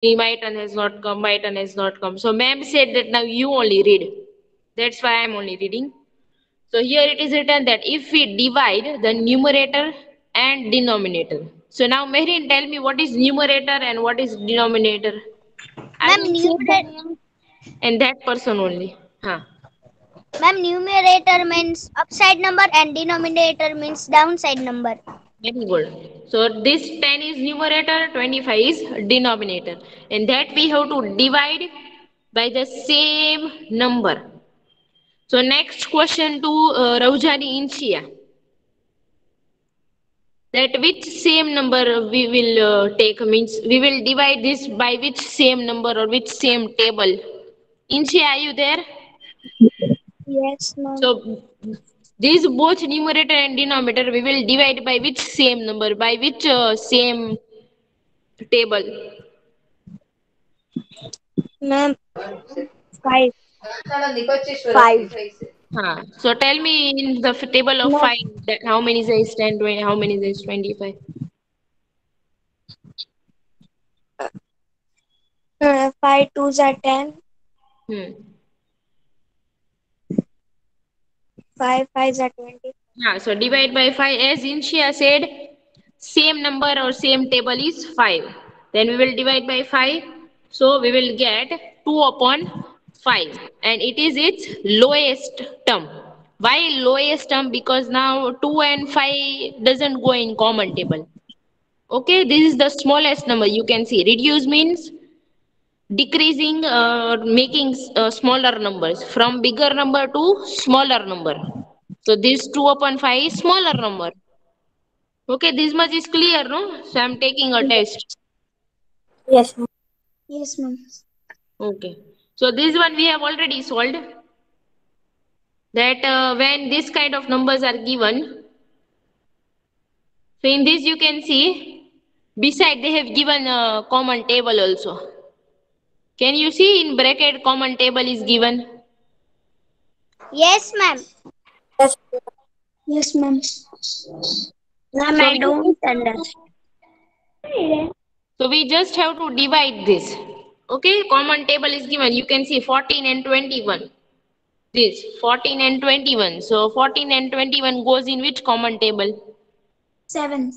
My turn has not come, my turn has not come. So ma'am said that now you only read. That's why I'm only reading. So here it is written that if we divide the numerator and denominator. So now Mehrin, tell me what is numerator and what is denominator. I Ma'am, will say the name and that person only. Huh. numerator means upside number and denominator means downside number. Very good. So this 10 is numerator, 25 is denominator. And that we have to divide by the same number. So next question to Raujani Inshia. That which same number we will take means we will divide this by which same number or which same table. Inshia, are you there? Yes, ma'am. So these both numerator and denominator we will divide by which same number by which same table. Ma'am, 5. 5. So tell me in the table of Ma'am, 5 that how many is 10, 20, how many is 25? 5 2s are 10, Hmm. 5 5s are 20. So divide by 5 as Inshia said, same number or same table is 5. Then we will divide by 5. So we will get 2 upon 5 and it is its lowest term. Why lowest term? Because now 2 and 5 doesn't go in common table. Okay, this is the smallest number you can see. Reduce means decreasing making smaller numbers from bigger number to smaller number. So this 2 upon 5 is smaller number. Okay, this much is clear, no? So I'm taking a test. Yes, ma'am. Yes, ma'am. Okay. So this one we have already solved. That when this kind of numbers are given, so in this you can see, beside they have given a common table also. Can you see in bracket common table is given? Yes, ma'am. Yes. Yes, ma'am. Ma'am, So I we don't just have to, understand. so we just have to divide this. Okay, common table is given. You can see 14 and 21. This 14 and 21. So 14 and 21 goes in which common table? 7.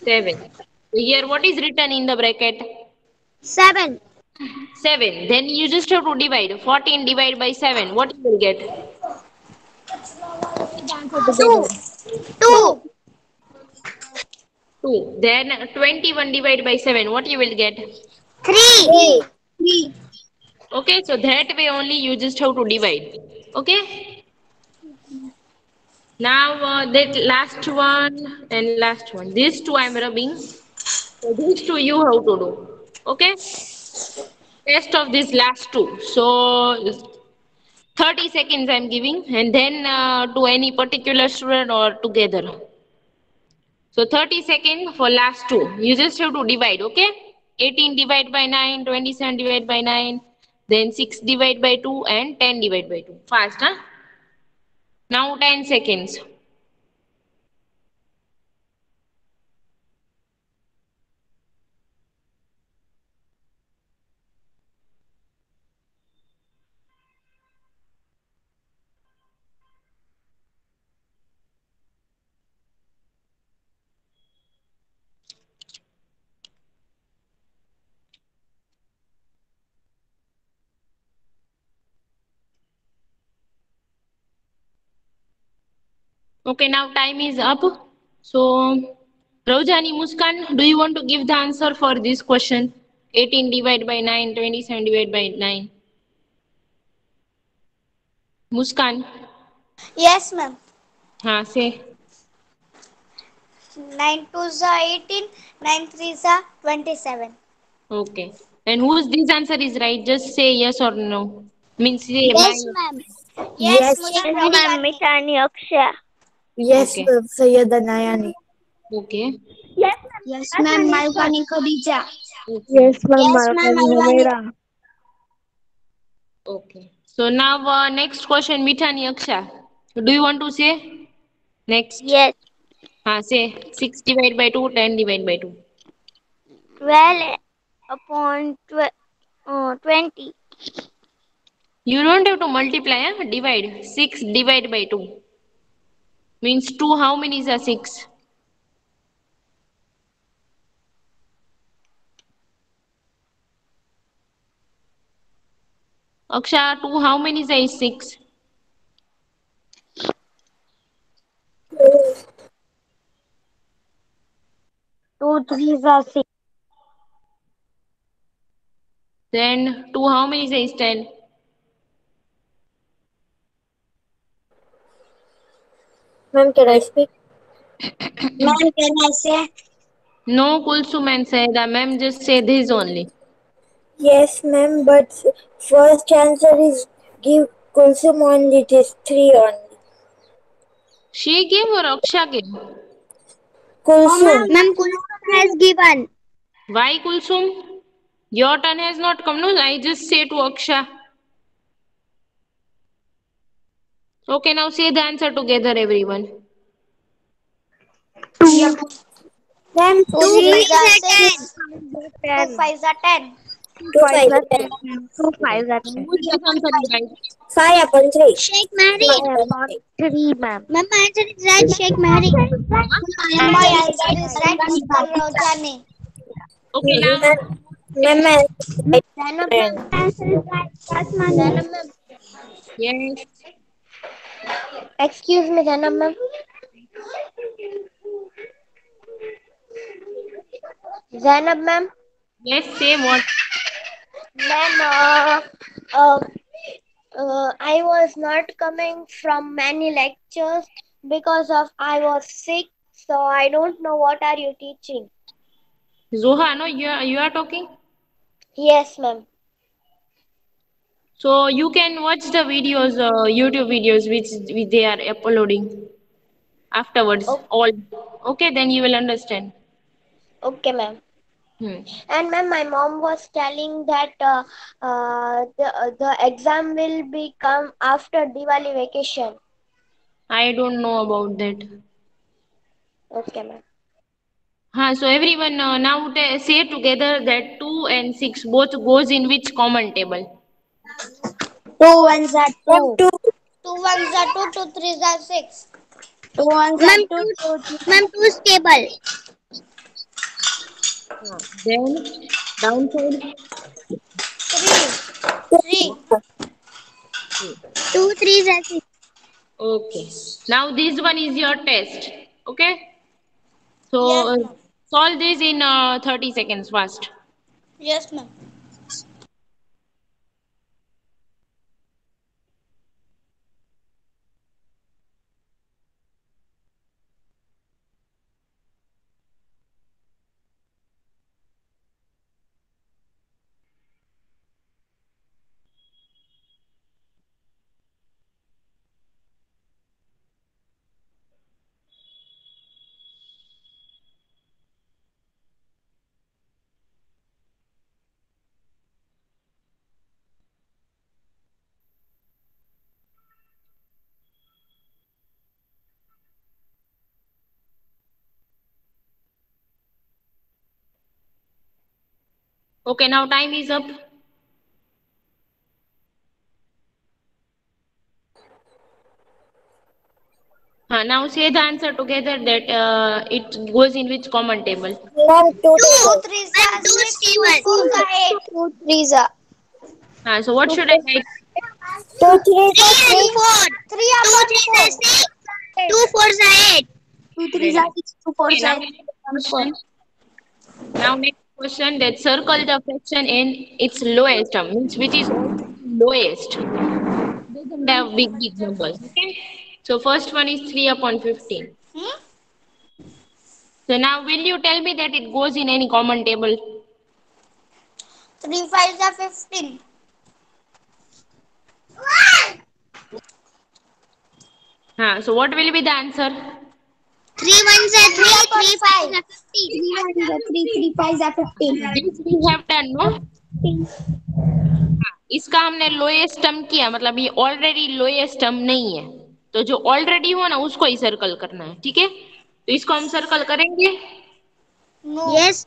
7. So here what is written in the bracket? 7. 7. Then you just have to divide. 14 divided by 7. What you will get? Take the answer 2. together. 2. 2. Then 21 divided by 7. What you will get? 3. 3. 3. Okay, so that way only you just have to divide. Okay. Now that last one and last one. These two I'm rubbing. So these two you have to do. Okay. Test of these last two. So 30 seconds I'm giving and then to any particular student or together. So 30 seconds for last two. You just have to divide, okay? 18 divide by 9, 27 divide by 9, then 6 divide by 2 and 10 divide by 2. Fast, huh? Now 10 seconds. Okay, now time is up. So, Raujani Muskan, do you want to give the answer for this question? 18 divided by 9, 27 divided by 9. Muskan, Yes, ma'am. say. 9 2s are 18. 9 3s are 27. Okay. And whose this answer is right? Just say yes or no. Means say my. Yes, ma'am. Yes, Yes. Muskan ma'am. Mitani Akshay. Yes, Okay. Sayyida Nayani. Okay. Yes, ma'am. Malkani Khadija. Okay. Yes, ma'am. Yes, ma'am. Malkani Malwani. Humaira. Okay. So now next question, Mithani Aksha. Do you want to say next? Yes. Say 6 divided by 2, 10 divided by 2. 12 upon 20. You don't have to multiply, huh? Divide. 6 divide by 2. Means 2 how many is a 6? Aksha, 2 how many is 6? 2 threes are 6. Then 2 how many is 10? Ma'am, can I speak? Ma'am, can I say? No, Kulsum and Saida. Ma'am just say this only. Yes, ma'am, but first answer is give Kulsum only. It is 3 only. She gave or Aksha gave? Kulsum. Ma'am, Kulsum has given. Why Kulsum? Your turn has not come. No, I just say to Aksha. Okay, now say the answer together, everyone. Ma'am, 2 2 threes are 6. 6. 2 fives are 10. 2 5 is 10. 2 fives are Now 10. which answer is right? 5 upon 3. Sheikh Mary. 5 I upon upon 3. 3, ma'am. Ma'am, my answer is right, Sheikh Mary. My answer is right, Mr. Rojani. Okay, now Ma'am, my answer is right. Zainab Ryan. ma'am, answer is right. Zainab ma'am. yes, Excuse me, Zainab ma'am. Zainab ma'am. yes, say what? Ma'am, uh, I was not coming from many lectures because of I was sick, so I don't know what are you teaching. Zoha, no, you are talking. Yes, ma'am. So you can watch the videos, YouTube videos which they are uploading afterwards. O- All okay, then you will understand. okay, ma'am. Hmm. And ma'am, my mom was telling that the exam will be come after Diwali vacation. I don't know about that. Okay, ma'am. So everyone now say together that 2 and 6 both goes in which common table? 2 ones are Ma'am, 2. 2. 2 ones are 2, 2 threes are 6. 2 ones are 2, 2 threes. Ma'am, 2 is stable. Then downside. 3. 2 threes are 6. Okay. Now this one is your test. Okay. Yes, So ma'am. solve this in 30 seconds fast. Yes, ma'am. Okay, now time is up. Now say the answer together that it goes in which common table. Ma'am, 2 2 table. threes are 6. 2 fours are 8. 2 threes are So what should I write? 2 3 3 and 4. 3 upon 4. 6. 2 fours are 8. 2 threes Very are good. 6. 2 Okay, fours now are next 4. question. Now next question that circle the fraction in its lowest term means which is lowest. Doesn't have big numbers. Okay. So first one is 3 upon 15. So now will you tell me that it goes in any common table? 3 fives are 15. So what will be the answer? 3 ones are 3. 3 fives are 15. 3 ones are 3. 3 fives are 15. This we have done, no? इसका हमने lowest term किया मतलब ये already lowest term नहीं है तो जो already हो ना उसको ही सर्कल करना है ठीक है तो इसको हम सर्कल करेंगे No. Yes.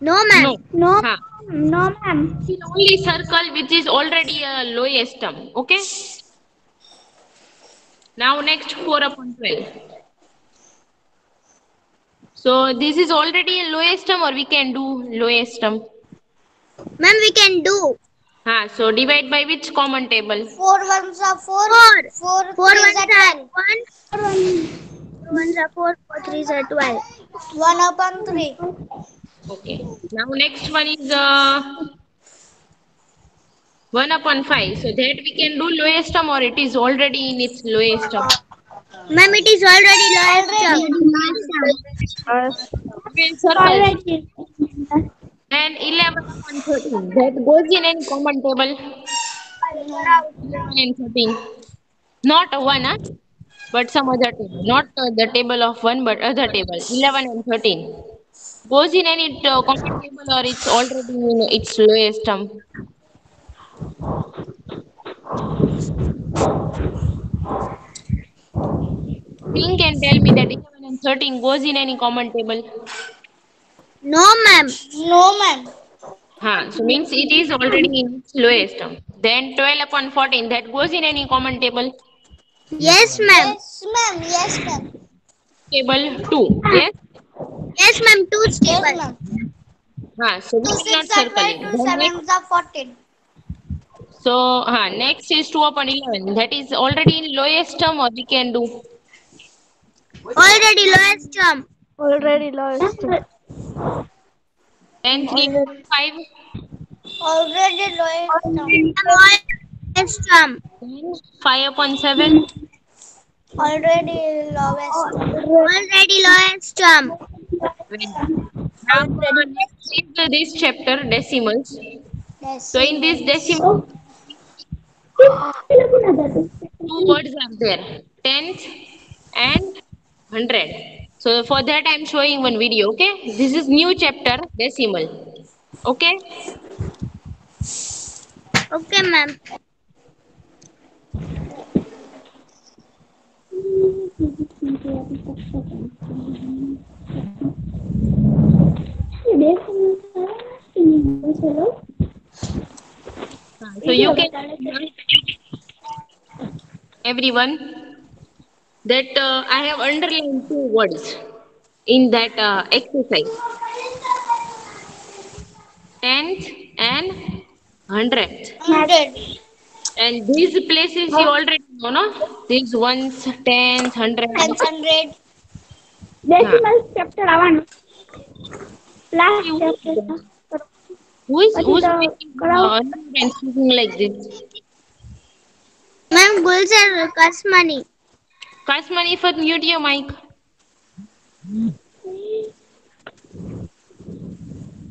No, ma'am. No. No, Ha. no, ma'am. We will only circle which is already a lowest term. Okay. Now next 4 upon 12. So this is already a lowest term or we can do lowest term. Ma'am, we can do. So divide by which common table? 4 ones are 4. 4 threes are 12. 4 ones are 4. 4 threes are 12. 1 upon 3. Okay. Now next one is 1 upon 5. So that we can do lowest term or it is already in its lowest term. Ma'am, it is already lowest We will circle. And 11 upon 13. That goes in any common table. 11 and 13. Not a 1, but some other table. Not the table of 1, but other table. 11 and 13. Goes in any common table or it's already in its lowest term. Think and tell me that 11 and 13 goes in any common table. No, ma'am. No, ma'am. So means it is already in its lowest term. Then 12 upon 14, that goes in any common table. Yes, ma'am. Yes, ma'am. Yes, ma'am. Table 2. Yes? Yes, ma'am. 2 stable. Yes, ma'am. So we 2 will not 6 are circle 12. it. 2 Then 7 are 14. so next is 2 upon 11. That is already in lowest term or we can do. Already lowest term. Already lowest term. Then 3 upon 5. Already lowest term. Lowest term. Then 5 upon 7. Already lowest term. Already lowest term. Very good. Now next is this chapter decimals. So in this decimal, two words are there, tenth and hundred. So for that I'm showing one video. Okay, this is new chapter decimal. Okay. Okay, ma'am. So you can everyone that I have underlined two words in that exercise, tenth and hundredth. 100. And these places you already know, no? These ones, tenth, hundred. 100. Decimal chapter avan. Last chapter. Who's making and speaking like this? Ma'am, Gulzar Kasmani. Kasmani, for mute your mic.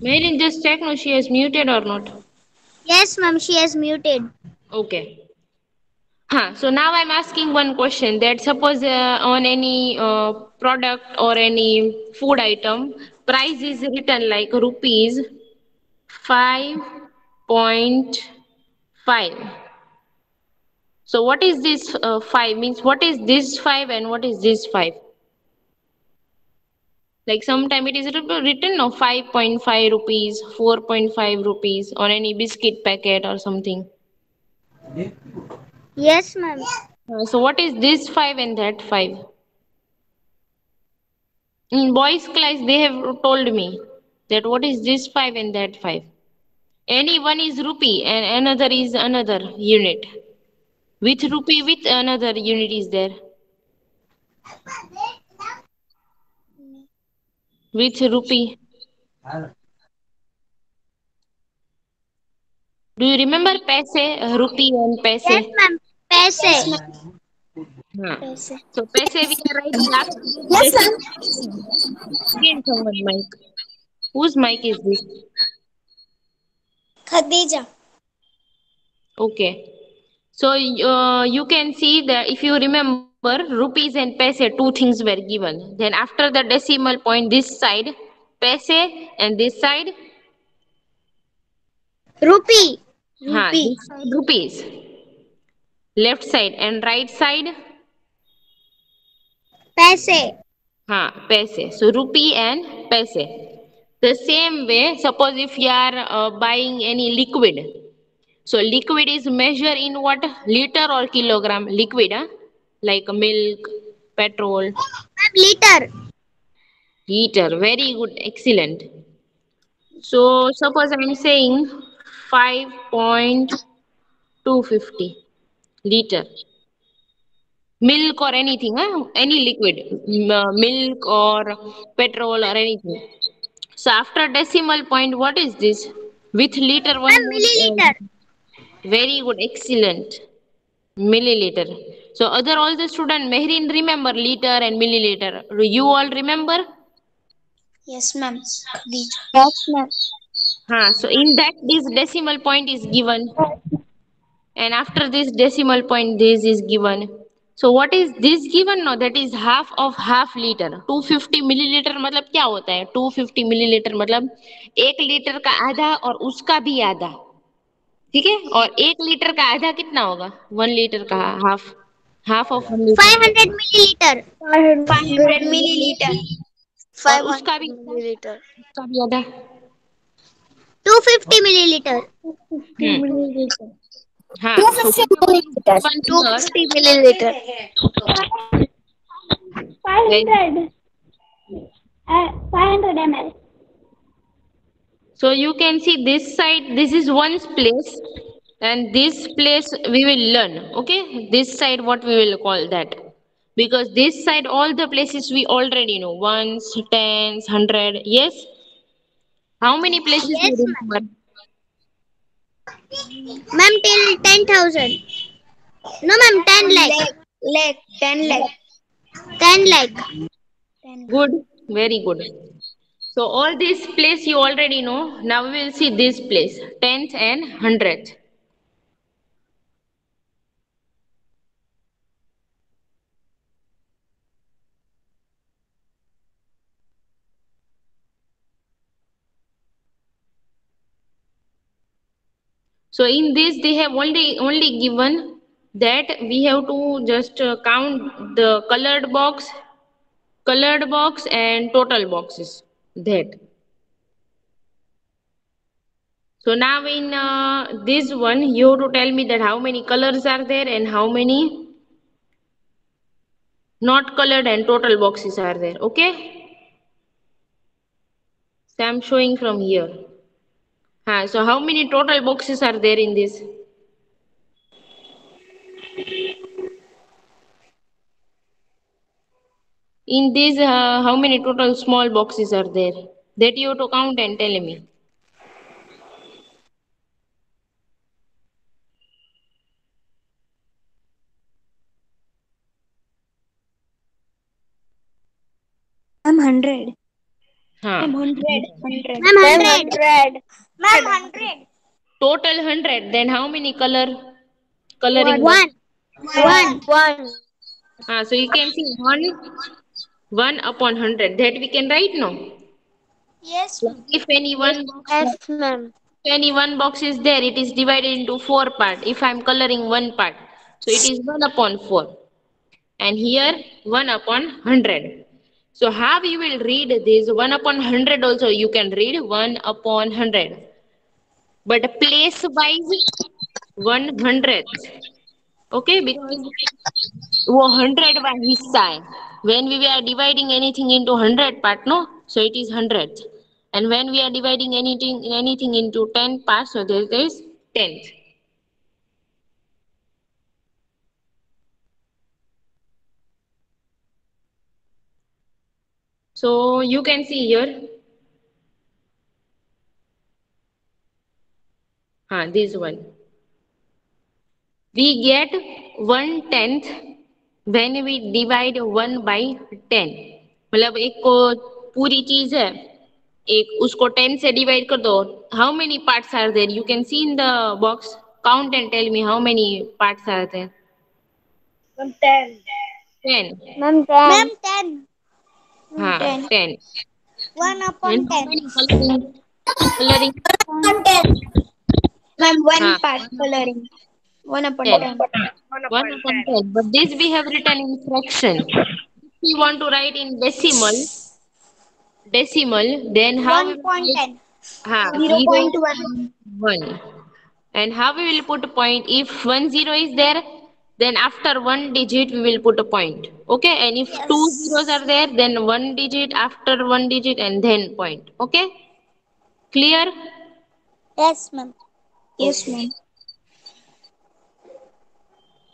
Marin, just check no she is muted or not. Yes, ma'am, she has muted. Okay. So now I'm asking one question that suppose on any product or any food item, price is written like rupees 5.5. So what is this 5 means what is this 5 and what is this 5? Like sometime it is written no 5.5 rupees, 4.5 rupees on any biscuit packet or something. Yes, ma'am. So what is this 5 and that 5? In boys class they have told me that what is this 5 and that 5. Any one is rupee and another is another unit. Which rupee with another unit is there? Which rupee? Do you remember paise, rupee and paise? Yes, ma'am. Paise. So paise we are writing after Yes, this. ma'am. Again someone mic. Whose mic is this? Khadija. Okay. So you can see that if you remember rupees and paise, two things were given. Then after the decimal point, this side paise and this side Rupee. this side rupees. Left side and right side Paise. paise. So rupee and paise. The same way, suppose if you are buying any liquid, so liquid is measured in what? Liter or kilogram? Liquid, huh? Like milk, petrol. Ma'am, liter. Liter. Very good. Excellent. So suppose I am saying 5.250 liter. Milk or anything, huh? Any liquid. Milk or petrol or anything. So after decimal point, what is this? With liter one Ma'am, word. milliliter. Very good. Excellent. Milliliter. So other all the student Mehrin remember liter and milliliter. You all remember? Yes, ma'am. Yes, ma'am. So in that this decimal point is given, and after this decimal point this is given. So what is this given? No, that is half liter. 250 milliliter मतलब क्या होता है? 250 milliliter मतलब 1 litre का आधा और उसका भी आधा. ठीक है. और 1 लीटर का आधा कितना होगा? 1 लीटर का half of 1 litre. 500 milliliter. 500 milliliter. और उसका भी milliliter. आधा. 250 milliliter. हाँ. 250 milliliters. 250 milliliter. 500 ml. So you can see this side, this is one place, and this place we will learn. Okay, this side what we will call that, because this side all the places we already know, ones, tens, hundred. Yes. How many places you Yes, ma'am. remember? Ma'am, till 10,000. No, ma'am, 10 lakh. 10 lakh. 10 lakh. Good, very good. So all this place you already know. Now we will see this place, tens and hundreds. So in this they have only given that we have to just count the colored box and total boxes. That. So now in this one you have to tell me that how many colors are there and how many not colored and total boxes are there. Okay. So I'm showing from here. So how many total boxes are there in this? In this, how many total small boxes are there? That you have to count and tell me. Ma'am, 100. Ma'am, 100. Ma'am, 100. Ma'am, 100. Total 100. Then how many coloring? One. So you can see 1 upon 100. That we can write now. Yes, Like if any one box, yes, ma'am. if any one box is there, it is divided into 4 parts. If I'm coloring one part, so it is 1 upon 4. And here 1 upon 100. So how you will read this 1 upon 100 also you can read 1 upon 100. But place wise 100. Okay, because वो 100वां हिस्सा है. When we are dividing anything into 100 part, no, so it is 100. And when we are dividing anything into 10 parts, so there is 10th. So you can see here. This one. We get 1/10 when we divide 1 by 10. मतलब एक को पूरी चीज है, एक उसको 10 से divide कर दो. How many parts are there? You can see in the box. Count and tell me how many parts are there. 10. 10. Ma'am, 10. Ma'am, 10. 10. 1 upon And how 10. many coloring? Ma'am, one हाँ, part coloring. 1 upon 10. 10. 1 upon 10. But this we have written in fraction. If we want to write in decimal, decimal, then how we will write? 1.10. Zero 0.1. point one. And how we will put a point? If one zero is there, then after one digit we will put a point. Okay, and if two zeros Yes. are there, then one digit after one digit and then point. Okay, clear? Yes, ma'am. Yes, ma'am.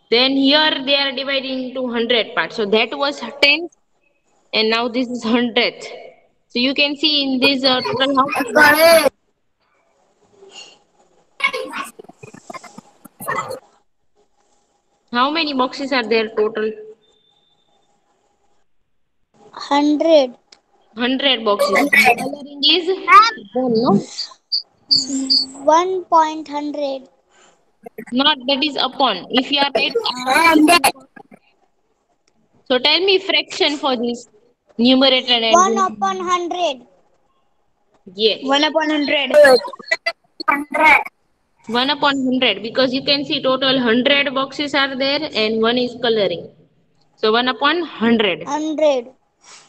Then here they are dividing into 100 parts. So that was 10, and now this is 100th. So you can see in this total how many boxes? How many boxes are there total? 100. 100 boxes. And the coloring is one, no? 1.100. Not that is upon. If you are writing, so tell me fraction for this numerator and 1 upon denominator. 100. Yes. 1 upon 100. 1 upon 100 because you can see total 100 boxes are there and one is coloring. So 1 upon 100. 100.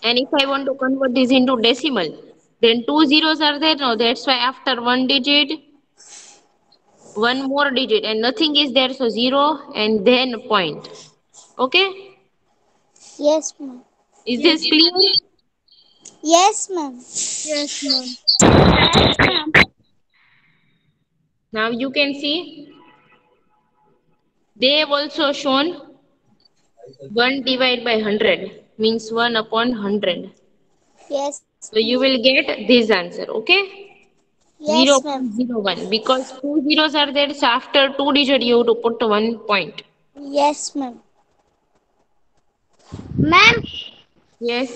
And if I want to convert this into decimal, then two zeros are there now. That's why after one digit, one more digit and nothing is there. So 0 and then point. Okay? Yes, ma'am. Is this clear? Yes, ma'am. Yes, ma'am. Now you can see they have also shown 1 divided by 100 means 1 upon 100. Yes, So you will get this answer, okay? yes, ma'am. 0.01 because two zeros are there. So after two digit you have to put one point. Yes, ma'am. Ma'am, Yes.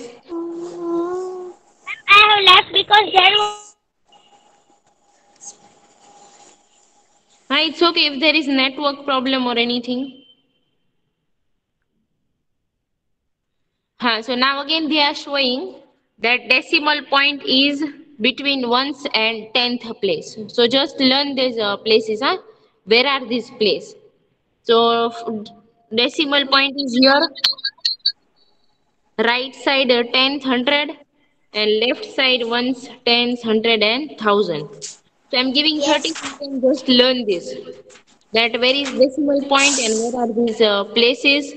I have left because there was. It's okay if there is network problem or anything. So now again they are showing that decimal point is between ones and tenth place. So just learn these places. Where are these places? So decimal point is here, right side tenth, hundred, and left side ones, tens, hundred, and thousand. So I'm giving 30 Yes. seconds. Just learn this. That where is decimal point and where are these places?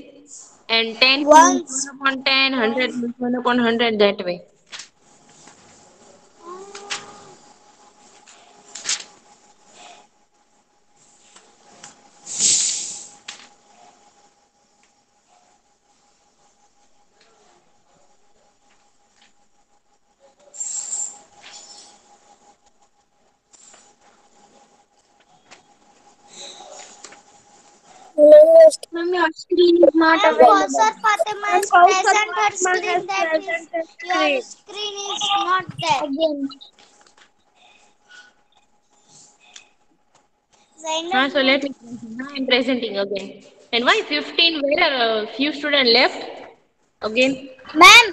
And tenth means Once. 1 upon 10, 100 means 1 upon 100 that way. Ma'am, your screen is not Ma'am, available. Kausar Fatima Ma'am, is Kausar present her Fatima has screen. That is, presented your screen. screen is not there. Again. Zainab, So let ma'am. me present. Now I'm presenting again. And why 15? Where are few students left? Again. Ma'am,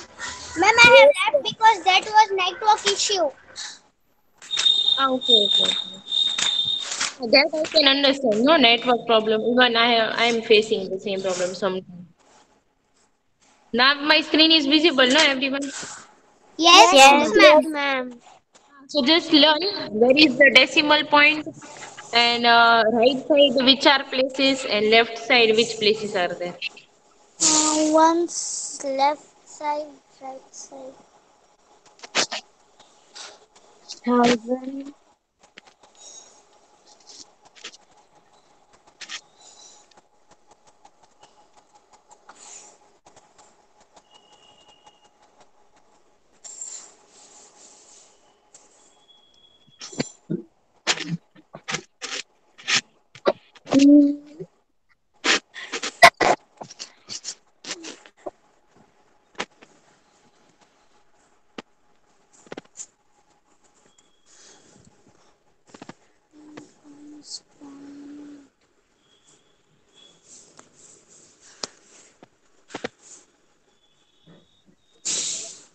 ma'am, I have Yes, left because that was network issue. Okay, okay, okay. That I can understand. No network problem. Even I am facing the same problem sometimes. Now my screen is visible, no everyone? Yes, yes, ma'am. ma'am. So just learn where is the decimal point and right side which are places and left side which places are there. Once left side, right side. Thousand.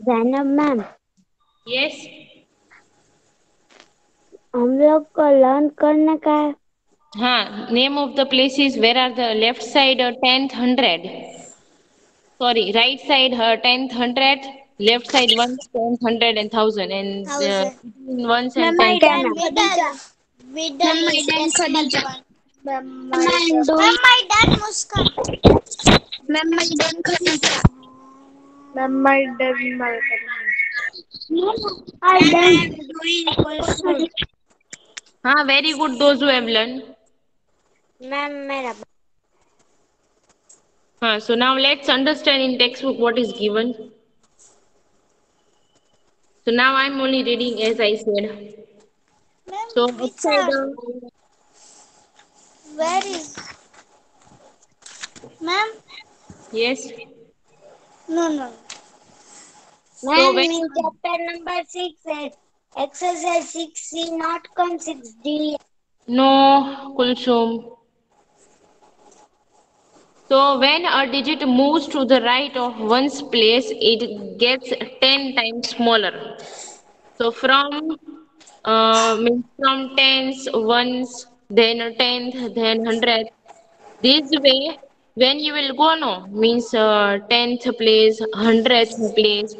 Zainab ma'am, Yes. हम लोग को learn करने का है. Name of the places where are the left side tenth hundred. Sorry, right side tenth hundred Left side ones, tens, hundred, and thousand, and Thousand. between ones and Ma'am, tens. I done. Middle Ma'am, I is done decimal Khadija. point. Ma'am, I doing. Ma'am, I done Muskan. Ma'am, I done Khadija. Ma'am, I done Malcolm. I done doing question. Ah, very good. Those who have learned. Ma'am, मेरा. So now let's understand in textbook what is given. So now I'm only reading as I said. Ma'am, So which upside are? down. Where is? Ma'am? Yes. No, no. So Ma'am, when in chapter number 6, exercise 6C, not come 6D. no Kulsum. So when a digit moves to the right of one's place, it gets 10 times smaller. So means from tens, ones, then a tenth, then hundred. This way, when you will go no, means tenth place, hundredth place.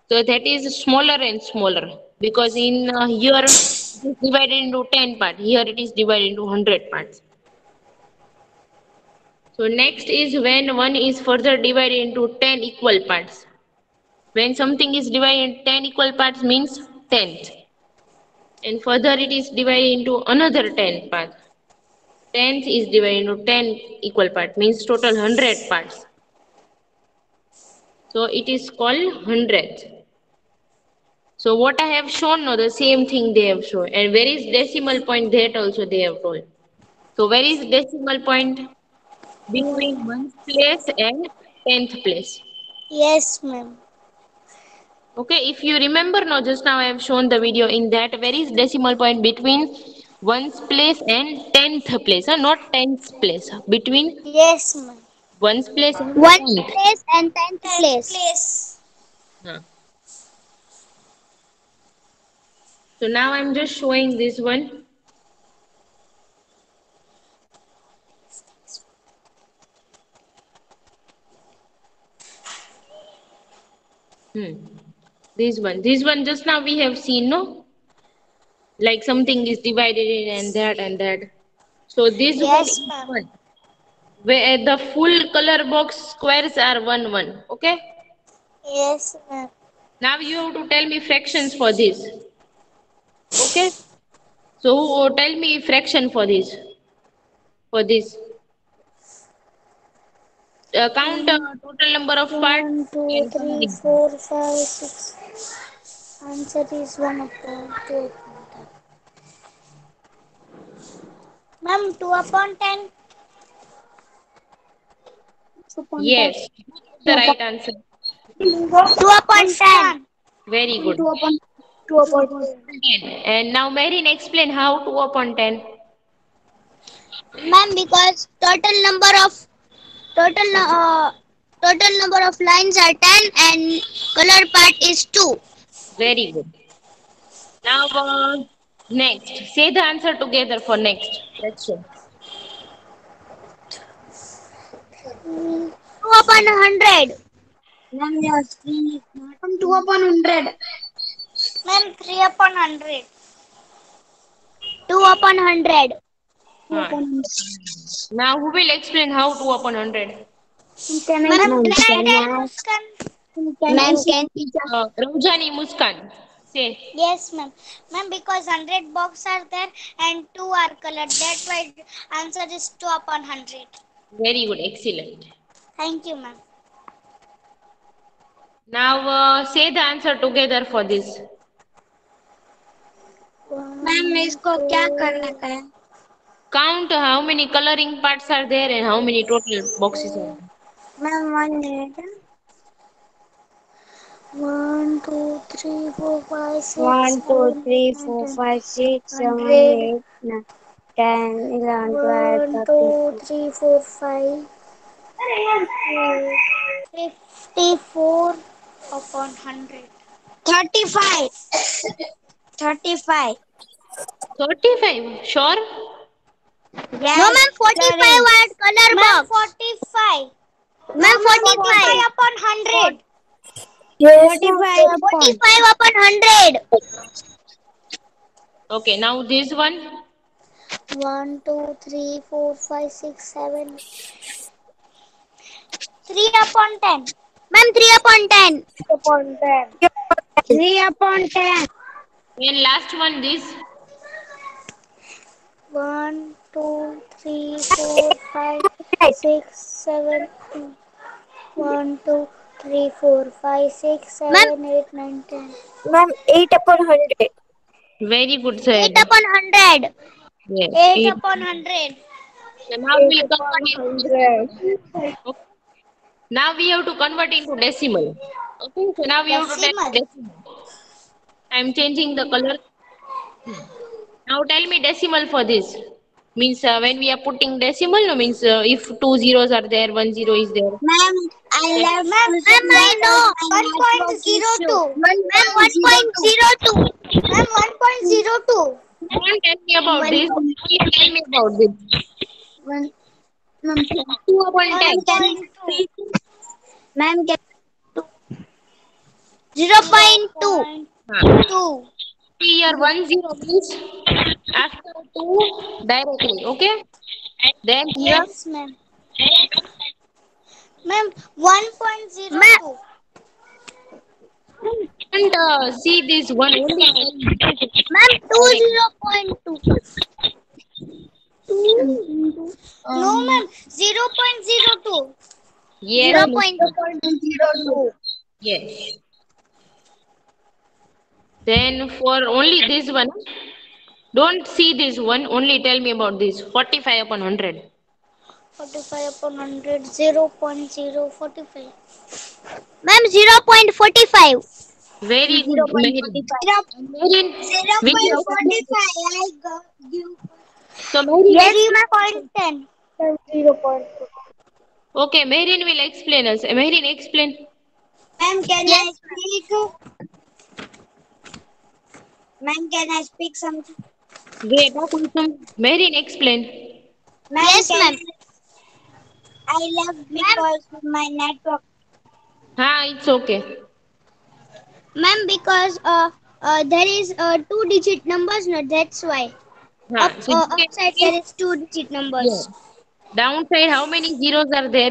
So that is smaller and smaller because in here it is divided into 10 parts. Here it is divided into 100 parts. So next is when one is further divided into 10 equal parts. When something is divided in 10 equal parts means tenth. And further it is divided into another 10 parts. Tenth is divided into 10 equal parts means total 100 parts. So it is called hundredth. So what I have shown now the same thing they have shown. And where is decimal point that also they have told. So where is decimal point? Between ones place and tenth place. Yes, ma'am. Okay, if you remember now, just now I have shown the video in that where is decimal point between ones place and tenth place, not tenth place, between Yes, ma'am. ones place and One tenth. place and tenth place. Huh. So now I'm just showing this one. Hmm. This one just now we have seen, no? Like something is divided in and that and that. So this one Yes, is ma'am. one. Where the full color box squares are one. Okay? Yes, ma'am. Now you have to tell me fractions for this. Okay? So tell me fraction for this. For this. Count total number of parts One, two, and three, coloring. 4, 5, 6. Answer is 1 upon 2. Ma'am, 2 upon 10. Yes. The right answer. 2 upon 10. Very good. 2 upon 10. And now Marin explain how 2 upon 10. Ma'am, because total total number of lines are 10 and color part is 2. Very good. Now next. Say the answer together for next. Let's show. 2 upon 100. Ma'am, your screen is not. Ma'am, 2 upon 100. Ma'am, 3 upon 100. 2 upon 100. 2 Ah. upon 100. Now who will explain how 2 upon 100? Can I? Ma'am, Ma'am, can I can tell I? Muskan? Can I see? Raujani Muskan. Say. Yes, ma'am. Ma'am, because 100 boxes are there and 2 are colored. That's why answer is 2 upon 100. Very good. Excellent. Thank you, ma'am. Now say the answer together for this. Ma'am इसको क्या करना है? Count how many coloring parts are there and how many total boxes are there. Ma'am 1 minute. 1, 2, 3, 4, 5, 6, 1 2 7, 3 8, 4 9, 5 6 7 10, 8 9 10 11 12 1, 13 2, 3, 4, 5, 54 upon 100. 35. 35. 35. Sure? No, Yes, ma'am, 45 are color box. 45. Ma'am, 45 upon 100. Yes, ma'am. 45 upon 100. Okay, now this one. 1, 2, 3, 4, 5, 6, 7. 3 upon 10. Ma'am, 3 upon 10. Upon 10. 3 upon 10. And last one, this. 1, 2, 3, 4, 5, 6, 7. 1, 2, 3, 4, 5, 6, 7, 8, 9, 10. Ma'am, 8 upon 100. Very good 8 said. upon 100. Yes, 8 8. upon 100. So now 8 we'll upon convert into 100. decimal. Okay. Now we have to convert into decimal. Okay, so now we have to tell Decimal. decimal. I'm changing the color. Now tell me decimal for this. Means when we are putting decimal, no, means if two zeros are there, one zero is there. Ma'am, I Then left ma'am, I know. 1.02. Ma'am, 1.02. Ma'am, 1.02. don't tell me about this. Only tell me about this. One, ma'am, 2 upon 10. 1.2. Ma'am, 0.2. Huh. 2. See here 1 0 means after 2 directly. Okay. Then here Yes, ma'am. Ma'am, 1.02. and see this one only tell me Ma'am, directly. 20.2. No, ma'am, 0.02. Yes, Mister. 0.02. Yes. Then for only this one, don't see this one. Only tell me about this. 45 upon 100. 45 upon 100, 0.045. Ma'am, 0.45. Very good, Meherin. And Meherin, will you explain this? 0.45. I got you. So Meherin, Yes, 0.10. 0.2. okay, Meherin will explain us. Meherin, explain. Ma'am, can I speak? Ma'am, can I speak something? Wait, Kulsum. Meherin, explain. Ma'am, yes, ma'am. I left because of my network. Ha, it's okay. Ma'am, because there is two digit numbers, no, that's why. Ha, so you can Upside there see, is two digit yeah. numbers. Downside, how many zeros are there?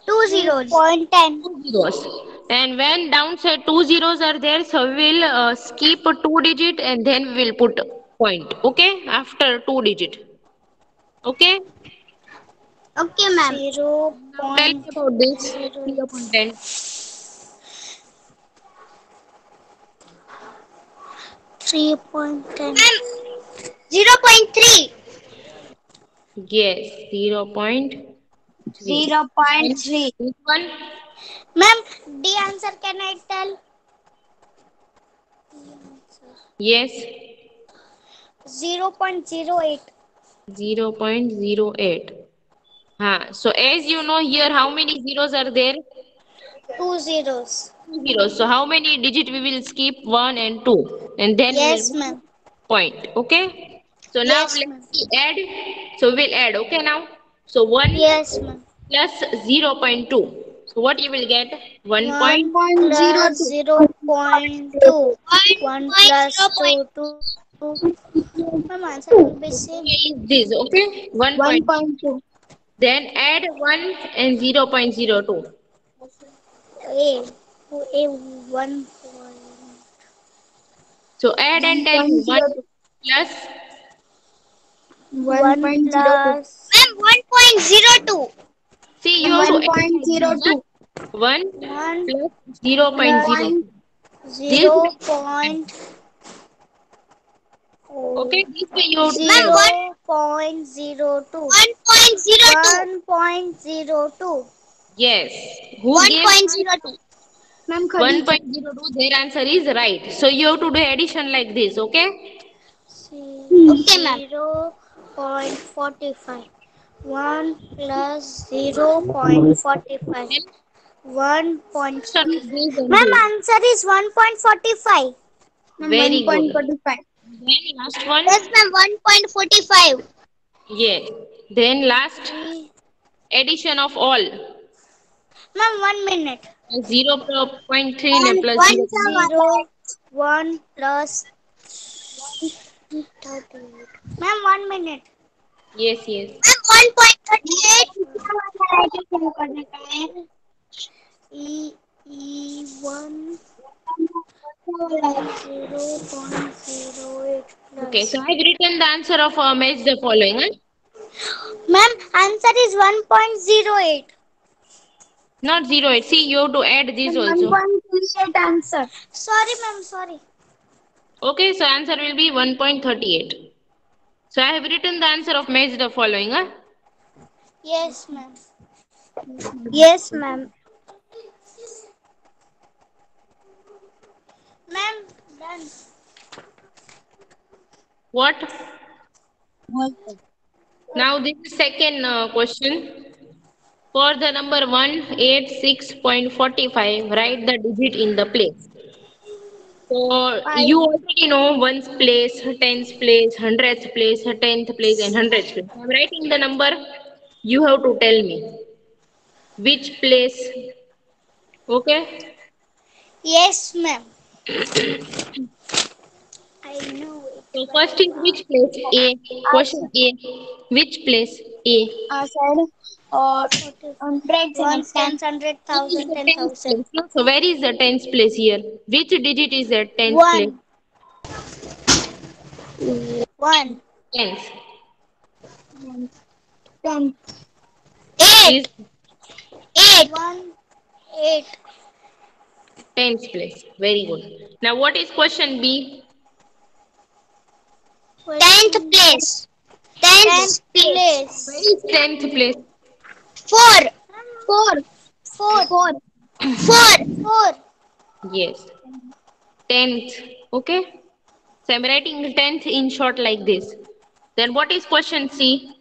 Two zeros. 0.10. Two zeros. And when downside two zeros are there, so we will skip a two digit and then we will put point. Okay? After two digit. Okay? Okay, ma'am. Now tell me about this. 3 0.0. upon 10. 3.10. Ma'am, 0.3. Yes, 0.3. And 0.3. this one? Ma'am, the answer can I tell? Yes, 0.08. 0.08. So as you know here, how many zeros are there? Two zeros. Two zeros. So how many digit we will skip? One and two. And then we will Yes, put ma'am. point. Okay? So now Yes, let's ma'am. see add. So we'll add. Okay now. So 1 Yes, ma'am. plus 0.2. So what you will get? 1 point. 1 plus 0.2. 1 plus 2, 2. Ma'am, answer will be same. Is this okay? 1 point. 1.2. Then add 1 and 0.02. A. A 1. So add and tell me 1 plus 1 plus. Ma'am, 1.02. see you have to add like this. 1 1 plus 0.02. This zero point okay, this way you have to zero add. point zero two. 1.02. 1.02. Yes. Who gave 1.02. Ma'am, 1.02? Their answer is right. So you have to do addition like this, okay? Okay, ma'am. 0.45. 1 plus 0.45. Then 1.45. addition is this and Ma'am, this. answer is 1.45. Very good. Then last one. Yes, ma'am, 1.45. Yes. Then last addition of all. Ma'am, 1 minute. 0.3 plus One 0. zero one plus 38. Ma'am, 1 minute. Yes, yes. Ma'am, 1.38. E 1.08 Okay, plus. so I've written the answer of match the following. Huh? Ma'am, answer is 1.08. Not 0.8. See, you have to add this One also. point eight answer. Sorry, ma'am, sorry. Okay, so answer will be 1.38. So I have written the answer of match the following. Huh? Yes, ma'am. Yes, ma'am. Ma'am, done. What? Now this is second question. For the number 186.45, write the digit in the place. So Five. you already know ones place, tens place, hundredth place, tenth place, and hundredth place. I'm writing the number. You have to tell me which place. Okay. Yes, ma'am. I know it, So but first is which place? A. Question A. Which place? A. outside or hundreds and tens, A is 100,000, the tenth 10,000. place. No? So where is the tenth place here? Which digit is at tenth place? One. One. Tenth Ten. Eight. is Eight. One. Eight. tenth place. Very good. Now what is question B? Tenth place. Tenth Where place. is tenth place? Four. Four. Four. Four. Four. Four. Yes, tenth. Okay. So I'm writing tenth in short like this. Then what is question C?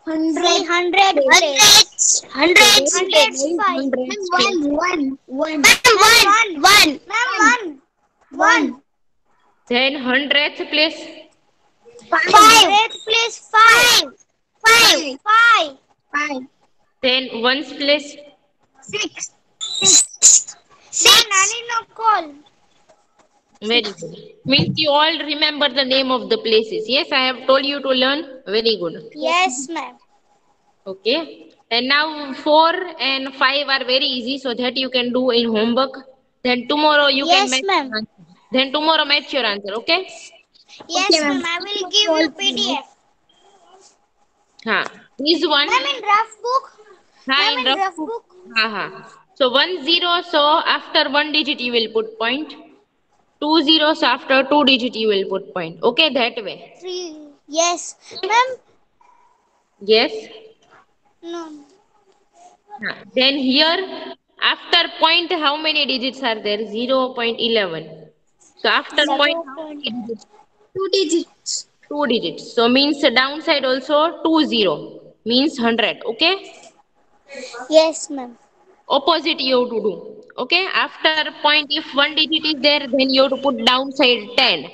Hundred. Hundred place. So Hundreds. where is Hundreds. where is Five. hundredth place? One. Ma'am, one. Ma'am, one. Then hundredth place. Five. Hundredth place. Five. Five. Five. Five. Then ones place. Six. Six. Six. Nani no call. Very good. Means you all remember the name of the places. Yes, I have told you to learn. Very good. Yes, ma'am. Okay. And now 4 and 5 are very easy, so that you can do in homework. Then tomorrow you can Yes, match ma'am. your answer. Then tomorrow match your answer. Okay? Yes, ma'am. I will give you PDF. Ha. This one. Ma'am, in rough book. Ha, Ma'am, in in rough rough book. book. Ha ha. So 1 0. So after one digit you will put point. 2 zeros after two digit you will put point. Okay, that way. Three. Yes, ma'am. Yes. No. Then here, after point, how many digits are there? 0.11. So after point, Zero how point. many digits? Two digits. Two digits. So means the downside also 20 means 100. Okay. Yes, ma'am. Opposite you have to do. Okay. After point, if one digit is there, then you have to put downside 10.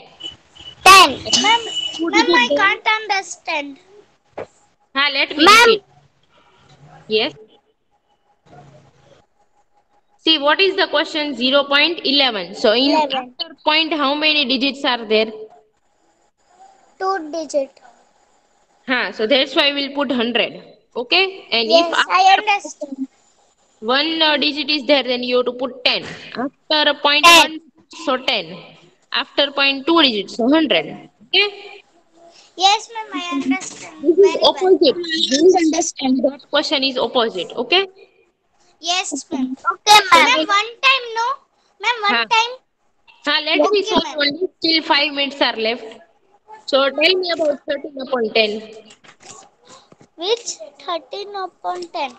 Ten. And Ma'am, two ma'am, digit I there. can't understand. Let me Ma'am. repeat. Yes. See, what is the question? 0.11. So in 11. after point, how many digits are there? Two digit. So that's why we'll put 100. Okay. And if Yes, I after understand. one digit is there, then you have to put 10. After a point Ten. one, so 10. After point two digits, so 100. Okay. Yes, ma'am, I understand This is very well. opposite. Please This understand. and that question is opposite. Okay. Yes, ma'am. Okay, So ma'am. Ma'am, one time, no? Ma'am, one ha, time? let me Okay, solve ma'am. only. Still 5 minutes are left. So tell me about 13 upon 10. Which 13 upon 10?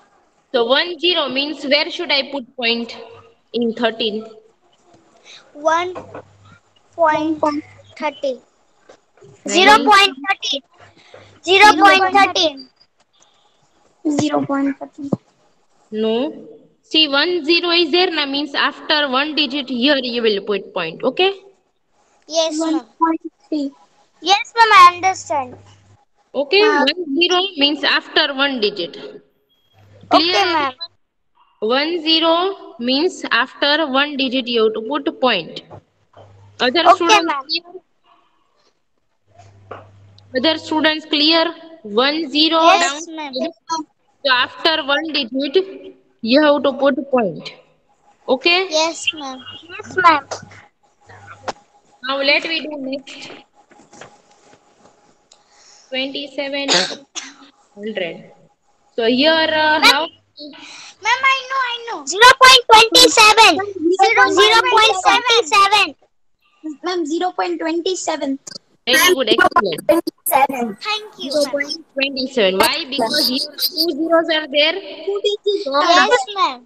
So 10 means where should I put point in 13? 1.30. That Zero means point 30. 0.30. 0.30. no. See, 10 is there now means after one digit here you will put point. Okay? Yes, ma'am. 1.3. Yes, ma'am, I understand. Okay, 10 means after one digit. Clear Okay, ma'am. everyone? 10 means after one digit you have to put point. Other Okay, students ma'am. clear? Other students clear? 10 down. Yes, ma'am. So after one digit you have to put point. Okay? Yes, ma'am. Yes, ma'am. Now let me do next 27 upon 100. So here Ma'am, how ma'am, I know. 0.27. 0.27. Ma'am, 0.27. very good, excellent. 27. Thank you, ma'am. 0.27. Why? Because here two zeros are there. So after Yes, ma'am.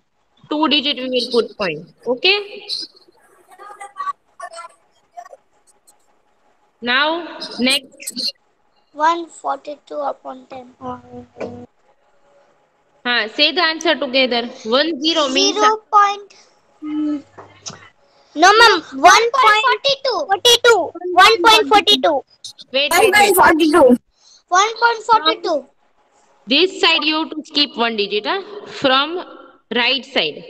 two digit we will put point. Okay? Now next. 142 upon 10. Say the answer together. 10 means 0. No, ma'am. 1.42. 1.42. wait. 1.42. 1.42. This side you have to skip one digit, huh? From right side.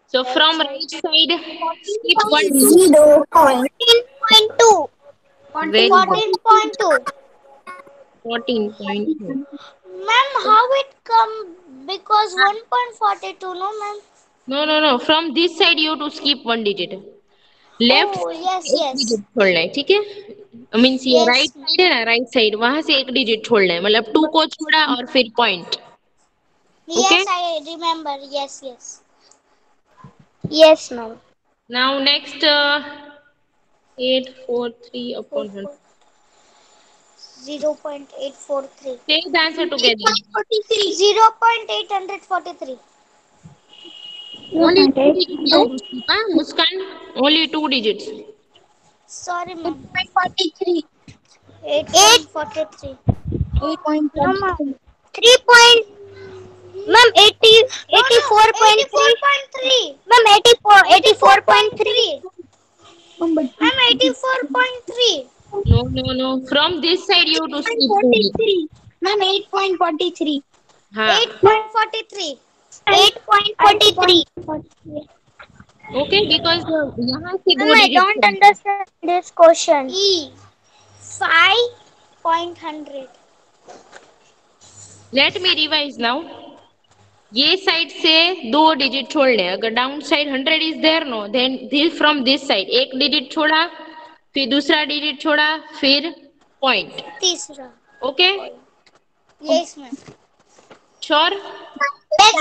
So from right side, skip one digit. 0 point. 14.2. Very good. 14.2. 14.2. Ma'am, how it come? Because 1.42, no, ma'am. No. From this side you have to skip one digit. Left Oh, side yes, एक yes. Digit छोड़ना है ठीक है means ये right Yes, ma'am. Side है ना right side वहां से एक डिजिट छोड़ना है मतलब 2 को छोड़ा और फिर point okay Yes, I remember. Yes, yes. Yes, ma'am. Now next 843 upon 100 0.843. take the answer together 0.843. only two digits you have to skip Muskan only two digits Sorry, ma'am. 8.43. 8.43. No, ma'am. 8.43. 3 point. Ma'am, 84.3. Ma'am, 84.3. Ma'am, 84.3. no from this side you have to skip two digits 8.43. Ma'am, 8.43. हाँ 8.43. 8.43. Okay because यहाँ से दो Ma'am, I digit don't understand this question. E. 5.100. Let me revise now ये side से दो digit छोड़ने अगर down side 100 is there no then this from this side एक डिजिट छोड़ा फिर दूसरा डिजिट छोड़ा फिर पॉइंट तीसरा. Okay Yes, ma'am. Sure Yes,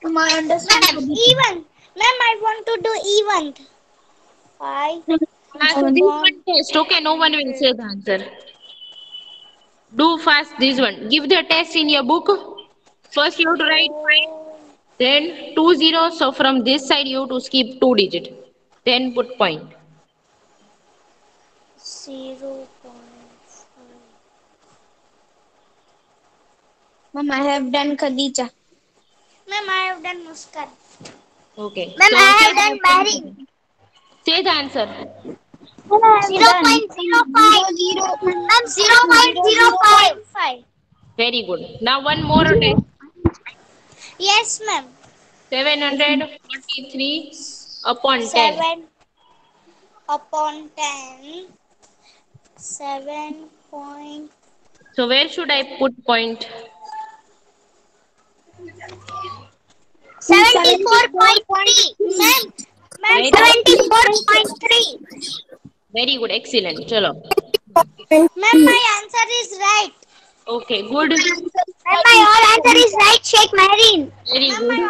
ma'am. I understand. Ma'am, even. Ma'am, I want to do even. 5. so this one test okay no one will say the answer do fast this one give the test in your book first you have to write 5 then 20 so from this side you have to skip two digit then put point 0.5. Ma'am, I have done Khadija. Ma'am, I have done Muskan. okay Ma'am, so I say have done Marine. the answer 0.05. Ma'am, 0.055. very good now one more test Yes, ma'am. 743 upon 10 7 upon 10. 7 point. so where should I put point 74.3. Ma'am, Very- 74.3. very good excellent chalo Ma'am, my answer is right. okay good Ma'am, my all answer is right, Sheikh Marine. very good